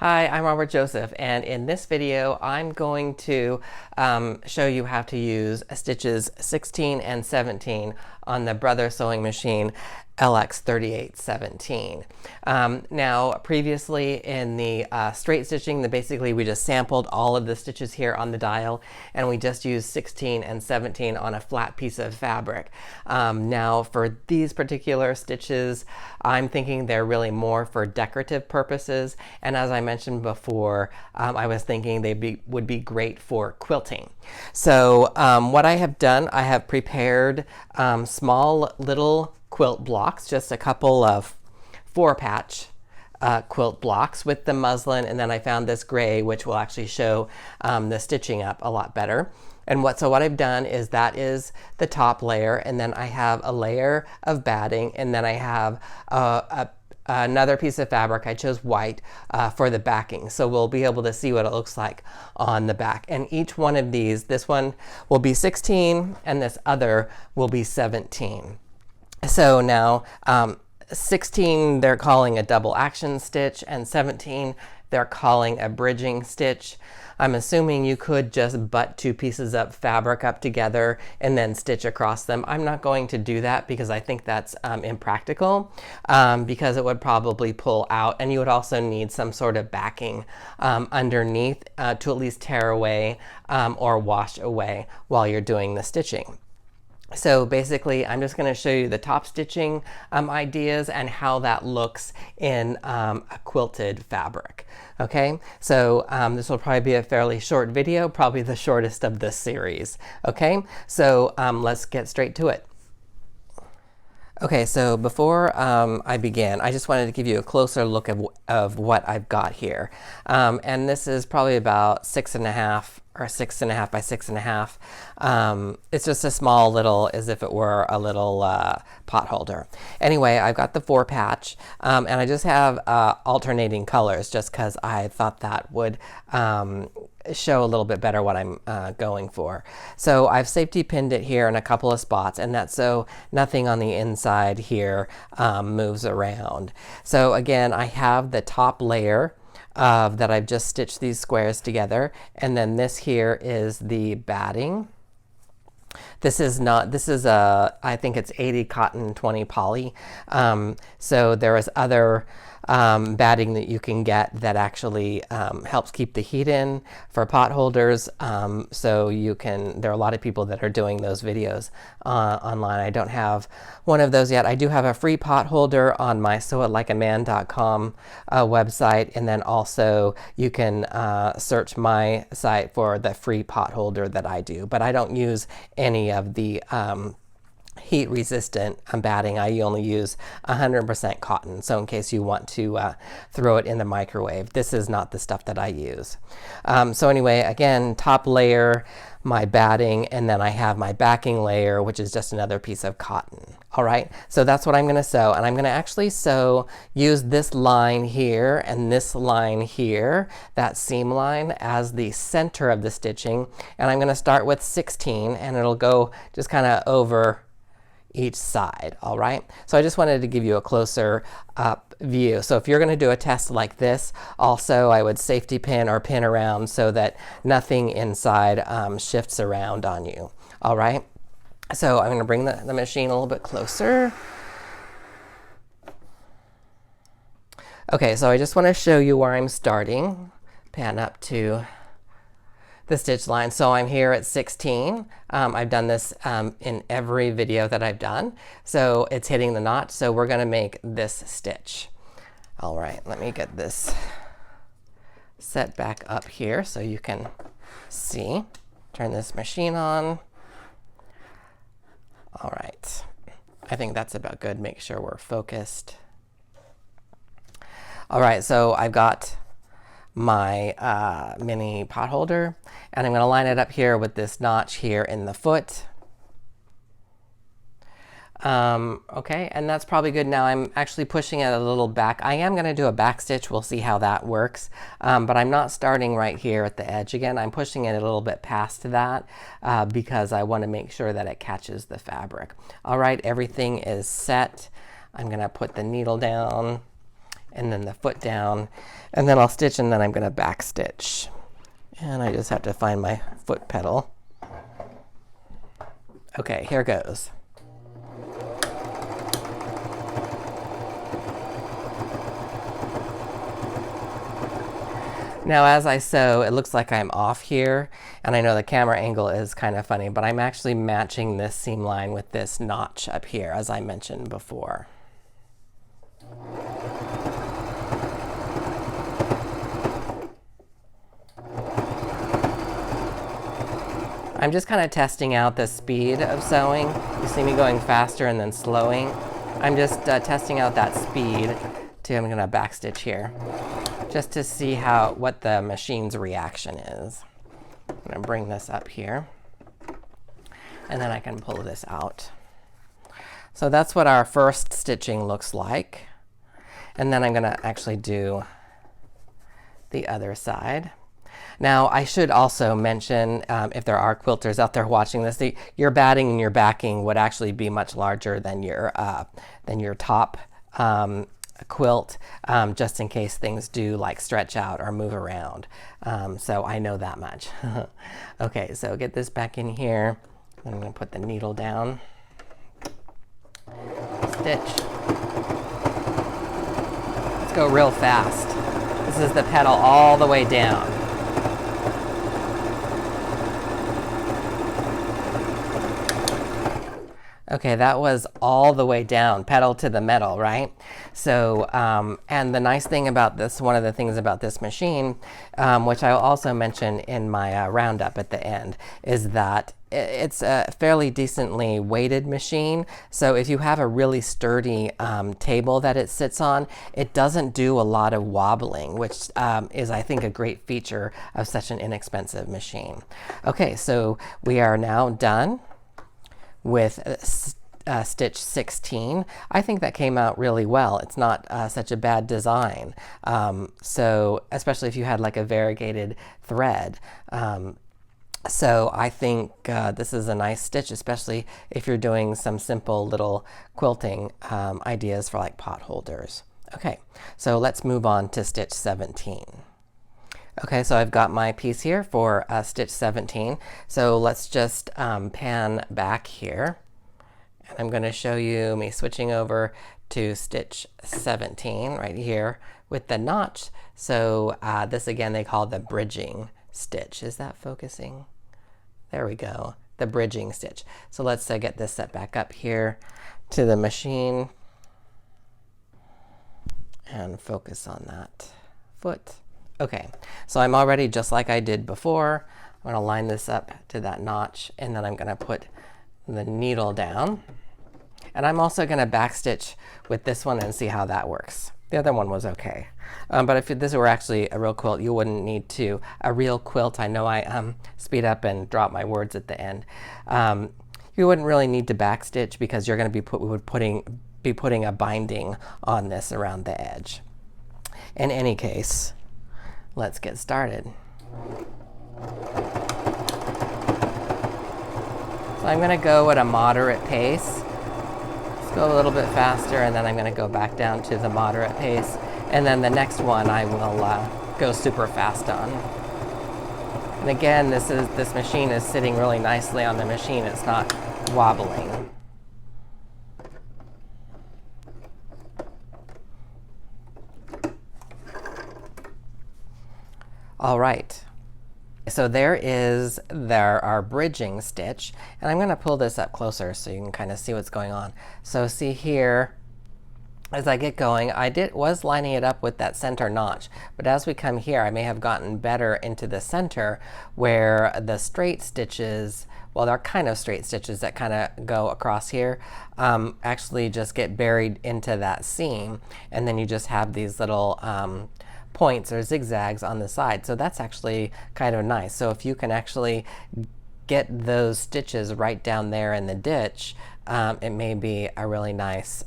Hi, I'm Robert Joseph, and in this video I'm going to show you how to use stitches 16 and 17 on the Brother Sewing Machine LX3817. Now, previously in the straight stitching, basically we just sampled all of the stitches here on the dial, and we just used 16 and 17 on a flat piece of fabric. Now, for these particular stitches, I'm thinking they're really more for decorative purposes, and as I mentioned before, I was thinking they would be great for quilting. So what I have done, I have prepared small little quilt blocks, just a couple of 4-patch quilt blocks with the muslin, and then I found this gray which will actually show the stitching up a lot better. And what I've done is that is the top layer, and then I have a layer of batting, and then I have another piece of fabric. I chose white for the backing, so we'll be able to see what it looks like on the back. And each one of these, this one will be 16 and this other will be 17. So now 16 they're calling a double action stitch, and 17 they're calling a bridging stitch. I'm assuming you could just butt two pieces of fabric up together and then stitch across them. I'm not going to do that because I think that's impractical, because it would probably pull out, and you would also need some sort of backing underneath to at least tear away or wash away while you're doing the stitching. So basically, I'm just going to show you the top stitching ideas and how that looks in a quilted fabric. Okay, so this will probably be a fairly short video, probably the shortest of this series. Okay, so let's get straight to it. Okay, so before I begin, I just wanted to give you a closer look of what I've got here. And this is probably about 6.5 or 6.5 by 6.5. It's just a small little, as if it were a little pot holder. Anyway, I've got the 4-patch, and I just have alternating colors just because I thought that would show a little bit better what I'm going for. So I've safety pinned it here in a couple of spots, and that's so nothing on the inside here moves around. So again, I have the top layer that I've just stitched these squares together, and then this here is the batting. This is I think it's 80 cotton, 20 poly. So there is other batting that you can get that actually helps keep the heat in for pot holders. So you can, there are a lot of people that are doing those videos online. I don't have one of those yet. I do have a free pot holder on my sewItLikeAman.com website, and then also you can search my site for the free pot holder that I do, but I don't use any of the heat resistant batting. I only use 100% cotton, so in case you want to throw it in the microwave, this is not the stuff that I use. So anyway, again, top layer, my batting, and then I have my backing layer, which is just another piece of cotton. All right, so that's what I'm going to sew, and I'm going to actually use this line here and this line here, that seam line, as the center of the stitching, and I'm going to start with 16, and it'll go just kind of over each side. All right, so I just wanted to give you a closer up view. So if you're going to do a test like this, also I would safety pin or pin around so that nothing inside shifts around on you. All right, so I'm going to bring the machine a little bit closer. Okay, so I just want to show you where I'm starting. Pan up to the stitch line. So I'm here at 16. I've done this in every video that I've done. So it's hitting the notch. So we're going to make this stitch. All right, let me get this set back up here so you can see. Turn this machine on. All right, I think that's about good. Make sure we're focused. All right, so I've got my mini pot holder, and I'm going to line it up here with this notch here in the foot. Okay, and that's probably good. Now I'm actually pushing it a little back. I am going to do a back stitch. We'll see how that works, but I'm not starting right here at the edge. Again, I'm pushing it a little bit past that because I want to make sure that it catches the fabric. All right, everything is set. I'm going to put the needle down and then the foot down, and then I'll stitch, and then I'm going to back stitch. And I just have to find my foot pedal. Okay, here goes. Now as I sew, it looks like I'm off here, and I know the camera angle is kind of funny, but I'm actually matching this seam line with this notch up here, as I mentioned before. I'm just kind of testing out the speed of sewing. You see me going faster and then slowing. I'm just testing out that speed. I'm going to backstitch here just to see what the machine's reaction is. I'm going to bring this up here, and then I can pull this out. So that's what our first stitching looks like. And then I'm going to actually do the other side. Now, I should also mention, if there are quilters out there watching this, your batting and your backing would actually be much larger than your top quilt, just in case things do like stretch out or move around. So I know that much. Okay, so get this back in here. I'm going to put the needle down. Stitch. Let's go real fast. This is the pedal all the way down. Okay, that was all the way down, pedal to the metal, right? So, and the nice thing about this, one of the things about this machine, which I'll also mention in my roundup at the end, is that it's a fairly decently weighted machine. So if you have a really sturdy table that it sits on, it doesn't do a lot of wobbling, which is, I think, a great feature of such an inexpensive machine. Okay, so we are now done with stitch 16. I think that came out really well. It's not such a bad design. So especially if you had like a variegated thread. So I think this is a nice stitch, especially if you're doing some simple little quilting ideas for like pot holders. Okay, so let's move on to stitch 17. Okay, so I've got my piece here for stitch 17. So let's just pan back here. And I'm going to show you me switching over to stitch 17 right here with the notch. So this again they call the bridging stitch. Is that focusing? There we go, the bridging stitch. So let's get this set back up here to the machine and focus on that foot. Okay, so I'm already just like I did before. I'm going to line this up to that notch, and then I'm going to put the needle down. And I'm also going to backstitch with this one and see how that works. The other one was okay. But if this were actually a real quilt, you wouldn't need to. A real quilt, I know I speed up and drop my words at the end. You wouldn't really need to backstitch because you're going to be putting a binding on this around the edge. In any case, let's get started. So I'm going to go at a moderate pace. Let's go a little bit faster, and then I'm going to go back down to the moderate pace. And then the next one I will go super fast on. And again, this machine is sitting really nicely on the machine. It's not wobbling. All right, so there our bridging stitch, and I'm going to pull this up closer so you can kind of see what's going on. So see here, as I get going, was lining it up with that center notch, but as we come here, I may have gotten better into the center where the straight stitches, well, they're kind of straight stitches that kind of go across here, actually just get buried into that seam, and then you just have these little points or zigzags on the side. So that's actually kind of nice. So if you can actually get those stitches right down there in the ditch, it may be a really nice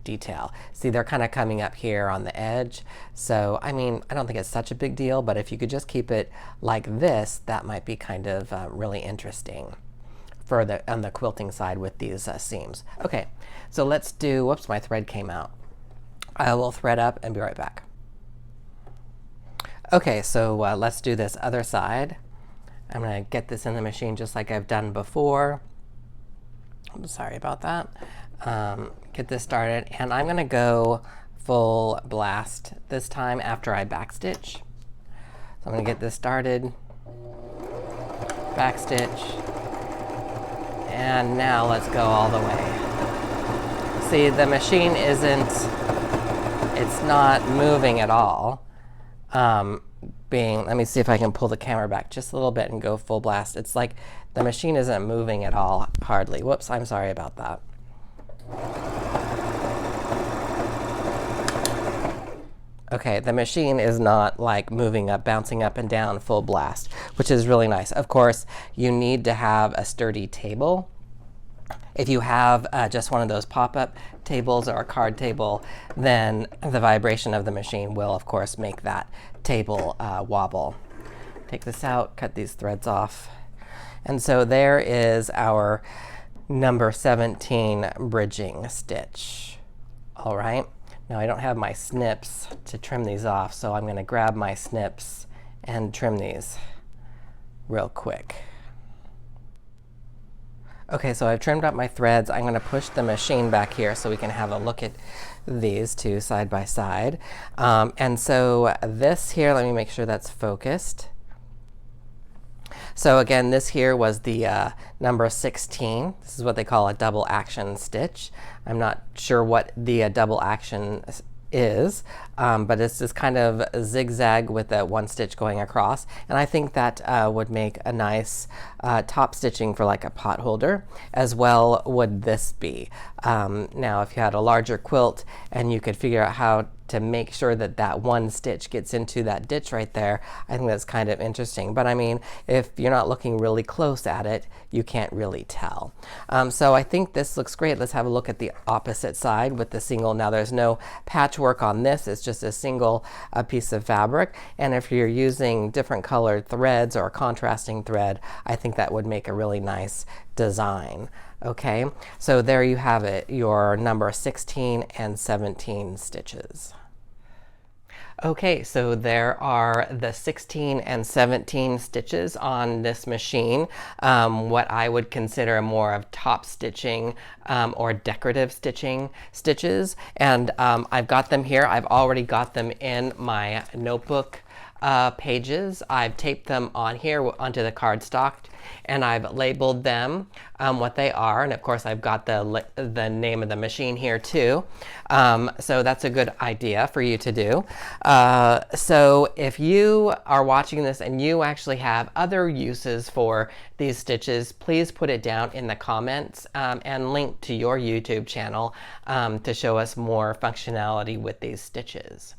detail. See, they're kind of coming up here on the edge. So, I mean, I don't think it's such a big deal, but if you could just keep it like this, that might be kind of really interesting for on the quilting side with these seams. Okay, so let's do, whoops, my thread came out. I will thread up and be right back. Okay, so let's do this other side. I'm going to get this in the machine just like I've done before. I'm sorry about that. Get this started, and I'm going to go full blast this time after I backstitch. So I'm going to get this started, backstitch, and now let's go all the way. See, the machine it's not moving at all. Let me see if I can pull the camera back just a little bit and go full blast. It's like the machine isn't moving at all, hardly. Whoops, I'm sorry about that. Okay, the machine is not like moving up, bouncing up and down full blast, which is really nice. Of course, you need to have a sturdy table. If you have just one of those pop-up tables or a card table, then the vibration of the machine will, of course, make that table wobble. Take this out, cut these threads off. And so there is our number 17 bridging stitch. All right. Now I don't have my snips to trim these off, so I'm going to grab my snips and trim these real quick. Okay, so I've trimmed up my threads. I'm going to push the machine back here so we can have a look at these two side by side. And so this here, let me make sure that's focused. So again, this here was the number 16. This is what they call a double action stitch. I'm not sure what the double action is, but it's this kind of zigzag with that one stitch going across. And I think that would make a nice top stitching for like a pot holder, as well would this be. Now, if you had a larger quilt and you could figure out how to make sure that that one stitch gets into that ditch right there, I think that's kind of interesting. But I mean, if you're not looking really close at it, you can't really tell. So I think this looks great. Let's have a look at the opposite side with the single. Now there's no patchwork on this. It's just a single piece of fabric. And if you're using different colored threads or a contrasting thread, I think that would make a really nice design. Okay, so there you have it, your number 16 and 17 stitches. Okay, so there are the 16 and 17 stitches on this machine, what I would consider more of top stitching or decorative stitches. And I've got them here. I've already got them in my notebook pages. I've taped them on here onto the cardstock, and I've labeled them what they are. And of course, I've got the name of the machine here too. So that's a good idea for you to do. So if you are watching this and you actually have other uses for these stitches, please put it down in the comments and link to your YouTube channel to show us more functionality with these stitches.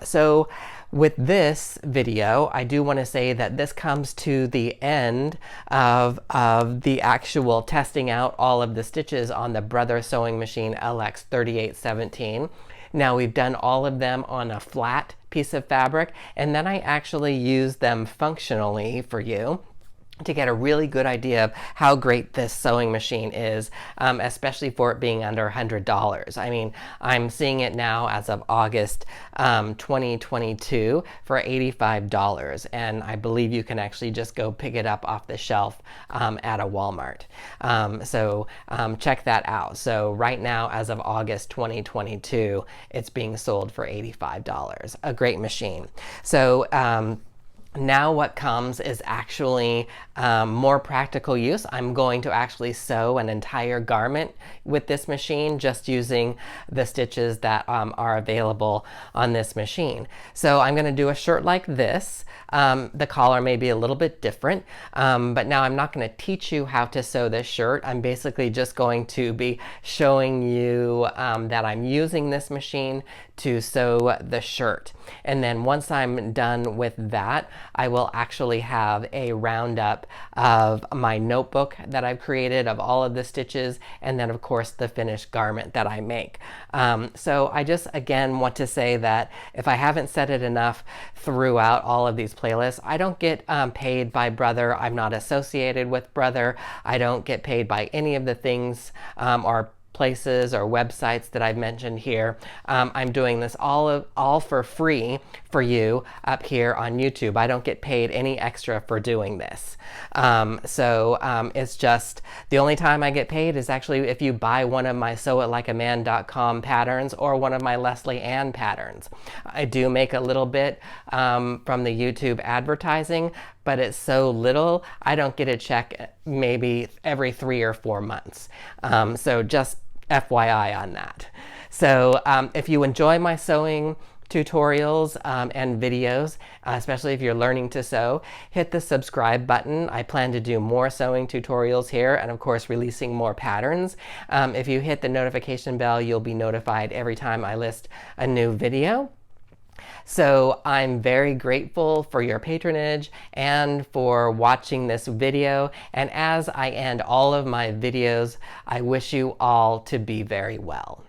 So with this video, I do want to say that this comes to the end of the actual testing out all of the stitches on the Brother Sewing Machine LX3817. Now we've done all of them on a flat piece of fabric, and then I actually used them functionally for you to get a really good idea of how great this sewing machine is, especially for it being under $100. I mean, I'm seeing it now as of August 2022 for $85, and I believe you can actually just go pick it up off the shelf at a Walmart. So check that out. So right now, as of August 2022, it's being sold for $85. A great machine. So now what comes is actually more practical use. I'm going to actually sew an entire garment with this machine just using the stitches that are available on this machine. So I'm going to do a shirt like this. The collar may be a little bit different, but now I'm not going to teach you how to sew this shirt. I'm basically just going to be showing you that I'm using this machine to sew the shirt. And then once I'm done with that, I will actually have a roundup of my notebook that I've created of all of the stitches, and then of course the finished garment that I make. So I just again want to say that if I haven't said it enough throughout all of these playlists, I don't get paid by Brother. I'm not associated with Brother. I don't get paid by any of the things or places or websites that I've mentioned here. I'm doing this all for free for you up here on YouTube. I don't get paid any extra for doing this. It's just the only time I get paid is actually if you buy one of my sewItlikeaman.com patterns or one of my Leslie Ann patterns. I do make a little bit from the YouTube advertising, but it's so little, I don't get a check maybe every 3 or 4 months. So just FYI on that. So if you enjoy my sewing tutorials and videos, especially if you're learning to sew, hit the subscribe button. I plan to do more sewing tutorials here and of course releasing more patterns. If you hit the notification bell, you'll be notified every time I list a new video. So I'm very grateful for your patronage and for watching this video. And as I end all of my videos, I wish you all to be very well.